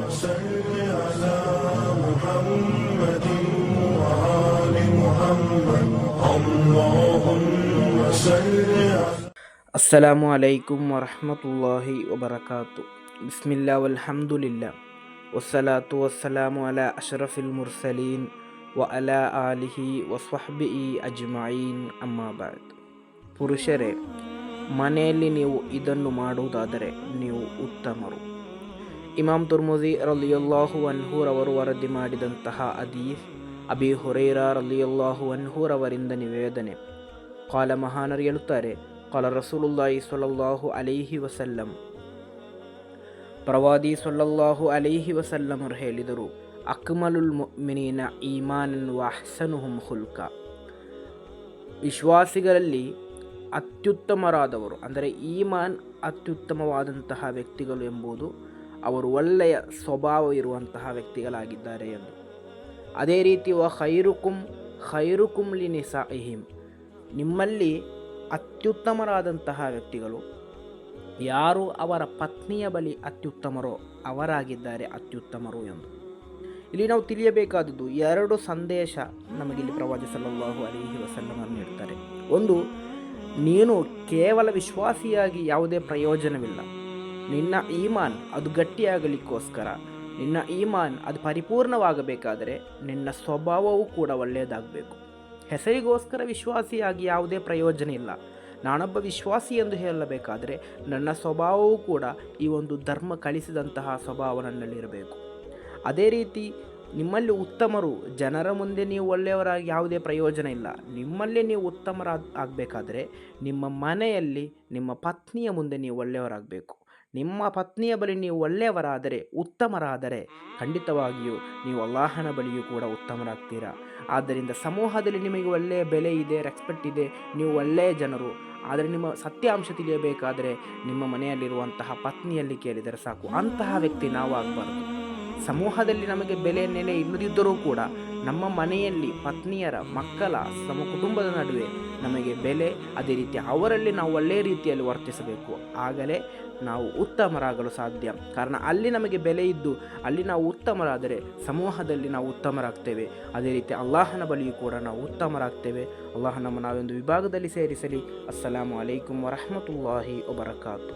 صل على محمد وآل محمد اللهم صل على ಅಸ್ಸಲಾಮು ಅಲೈಕುಂ ವರಹಮತುಲ್ಲಾಹಿ ವಬರಕಾತು. ಬಿಸ್ಮಿಲ್ಲಾ ವಲ್ಹಮ್ದುಲಿಲ್ಲಾ ವಸ್ಸಲಾತು ವಸ್ಸಲಾಮು ಅಲಾ ಅಶ್ರಫಿಲ್ ಮುರ್ಸಲೀನ್ ವ ಅಲಾ ಆಲಿಹಿ ವಸ್ವಹ್ಬಿಹಿ ಅಜ್ಮഈನ್ ಅಮ್ಮಾ ಬಾದ್. ಪುರುಷರೇ, ಮನೆಯಲ್ಲಿ ನೀವು ಇದನ್ನು ಮಾಡುವುದಾದರೆ ನೀವು ಉತ್ತಮರು. ಇಮಾಮ್ ತುರ್ಮುಜಿ ರಲಿಯಲ್ಲಾಹು ಅನ್ಹು ರವರು ವರದಿ ಮಾಡಿದಂತಹ ಹದೀಸ್, ಅಬಿ ಹುರೈರಾ ರಲಿಯಲ್ಲಾಹು ಅನ್ಹು ರವರಿಂದ ನಿವೇದನೆ. ಕಾಲ ಮಹಾನರು ಹೇಳುತ್ತಾರೆ, ಕಾಲ ರಸೂಲುಲ್ಲಾಹಿ ಸ್ವಲ್ಲಲ್ಲಾಹು ಅಲೈಹಿ ವಸಲ್ಲಂ, ಪ್ರವಾದಿ ಸ್ವಲ್ಲಲ್ಲಾಹು ಅಲೈಹಿ ವಸಲ್ಲಮರು ಹೇಳಿದರು, ಅಕ್ಮಲುಲ್ ಮುಅ್ಮಿನೀನ ಈಮಾನನ್ ವ ಅಹ್ಸನುಹುಂ ಖುಲ್ಕ. ವಿಶ್ವಾಸಿಗಳಲ್ಲಿ ಅತ್ಯುತ್ತಮರಾದವರು, ಅಂದರೆ ಈಮಾನ್ ಅತ್ಯುತ್ತಮವಾದಂತಹ ವ್ಯಕ್ತಿಗಳು ಎಂಬುದು ಅವರು ಒಳ್ಳೆಯ ಸ್ವಭಾವ ಇರುವಂತಹ ವ್ಯಕ್ತಿಗಳಾಗಿದ್ದಾರೆ ಎಂದು. ಅದೇ ರೀತಿ ವ ಖೈರುಕುಂ ಲಿನಿಸಾಇಹಿಂ, ನಿಮ್ಮಲ್ಲಿ ಅತ್ಯುತ್ತಮರಾದಂತಹ ವ್ಯಕ್ತಿಗಳು ಯಾರು ಅವರ ಪತ್ನಿಯ ಬಳಿ ಅತ್ಯುತ್ತಮರೋ ಅವರಾಗಿದ್ದಾರೆ ಅತ್ಯುತ್ತಮರು ಎಂದು. ಇಲ್ಲಿ ನಾವು ತಿಳಿಯಬೇಕಾದದ್ದು ಎರಡು ಸಂದೇಶ ನಮಗಿಲ್ಲಿ ಪ್ರವಾದಿ ಸಲ್ಲಲ್ಲಾಹು ಅಲೈಹಿ ವಸಲ್ಲಮರು ನೀಡ್ತಾರೆ. ಒಂದು, ನೀನು ಕೇವಲ ವಿಶ್ವಾಸಿಯಾಗಿ ಯಾವುದೇ ಪ್ರಯೋಜನವಿಲ್ಲ. ನಿನ್ನ ಈಮಾನ್ ಅದು ಗಟ್ಟಿಯಾಗಲಿಕ್ಕೋಸ್ಕರ, ನಿನ್ನ ಈಮಾನ್ ಅದು ಪರಿಪೂರ್ಣವಾಗಬೇಕಾದರೆ ನಿನ್ನ ಸ್ವಭಾವವೂ ಕೂಡ ಒಳ್ಳೆಯದಾಗಬೇಕು. ಹೆಸರಿಗೋಸ್ಕರ ವಿಶ್ವಾಸಿಯಾಗಿ ಯಾವುದೇ ಪ್ರಯೋಜನ ಇಲ್ಲ. ನಾನೊಬ್ಬ ವಿಶ್ವಾಸಿ ಎಂದು ಹೇಳಬೇಕಾದರೆ ನನ್ನ ಸ್ವಭಾವವೂ ಕೂಡ ಈ ಒಂದು ಧರ್ಮ ಕಲಿಸಿದಂತಹ ಸ್ವಭಾವ ನನ್ನಲ್ಲಿರಬೇಕು. ಅದೇ ರೀತಿ ನಿಮ್ಮಲ್ಲಿ ಉತ್ತಮರು, ಜನರ ಮುಂದೆ ನೀವು ಒಳ್ಳೆಯವರಾಗಿ ಯಾವುದೇ ಪ್ರಯೋಜನ ಇಲ್ಲ. ನಿಮ್ಮಲ್ಲಿ ನೀವು ಉತ್ತಮರಾಗಬೇಕಾದರೆ ನಿಮ್ಮ ಮನೆಯಲ್ಲಿ ನಿಮ್ಮ ಪತ್ನಿಯ ಮುಂದೆ ನೀವು ಒಳ್ಳೆಯವರಾಗಬೇಕು. ನಿಮ್ಮ ಪತ್ನಿಯ ಬಳಿ ನೀವು ಒಳ್ಳೆಯವರಾದರೆ, ಉತ್ತಮರಾದರೆ, ಖಂಡಿತವಾಗಿಯೂ ನೀವು ಅಲ್ಲಾಹನ ಬಳಿಯೂ ಕೂಡ ಉತ್ತಮರಾಗ್ತೀರಾ. ಆದ್ದರಿಂದ ಸಮೂಹದಲ್ಲಿ ನಿಮಗೆ ಒಳ್ಳೆಯ ಬೆಲೆ ಇದೆ, ರೆಸ್ಪೆಕ್ಟ್ ಇದೆ, ನೀವು ಒಳ್ಳೆಯ ಜನರು. ಆದರೆ ನಿಮ್ಮ ಸತ್ಯಾಂಶ ತಿಳಿಯಬೇಕಾದರೆ ನಿಮ್ಮ ಮನೆಯಲ್ಲಿರುವಂತಹ ಪತ್ನಿಯಲ್ಲಿ ಕೇಳಿದರೆ ಸಾಕು. ಅಂತಹ ವ್ಯಕ್ತಿ ನಾವು ಆಗಬಾರ್ದು. ಸಮೂಹದಲ್ಲಿ ನಮಗೆ ಬೆಲೆ ನೆಲೆ ಇಲ್ಲದಿದ್ದರೂ ಕೂಡ ನಮ್ಮ ಮನೆಯಲ್ಲಿ ಪತ್ನಿಯರ, ಮಕ್ಕಳ, ಕುಟುಂಬದ ನಡುವೆ ನಮಗೆ ಬೆಲೆ, ಅದೇ ರೀತಿ ಅವರಲ್ಲಿ ನಾವು ಒಳ್ಳೆಯ ರೀತಿಯಲ್ಲಿ ವರ್ತಿಸಬೇಕು. ಆಗಲೇ ನಾವು ಉತ್ತಮರಾಗಲು ಸಾಧ್ಯ. ಕಾರಣ ಅಲ್ಲಿ ನಮಗೆ ಬೆಲೆ ಇದ್ದು ಅಲ್ಲಿ ನಾವು ಉತ್ತಮರಾದರೆ ಸಮೂಹದಲ್ಲಿ ನಾವು ಉತ್ತಮರಾಗ್ತೇವೆ. ಅದೇ ರೀತಿ ಅಲ್ಲಾಹನ ಬಳಿಯೂ ಕೂಡ ನಾವು ಉತ್ತಮರಾಗ್ತೇವೆ. ಅಲ್ಲಾಹ ನಮ್ಮ ನಾವೊಂದು ವಿಭಾಗದಲ್ಲಿ ಸೇರಿಸಲಿ. ಅಸ್ಸಲಾಮು ಅಲೈಕುಂ ವರಹಮತುಲ್ಲಾಹಿ ವಬರಕಾತು.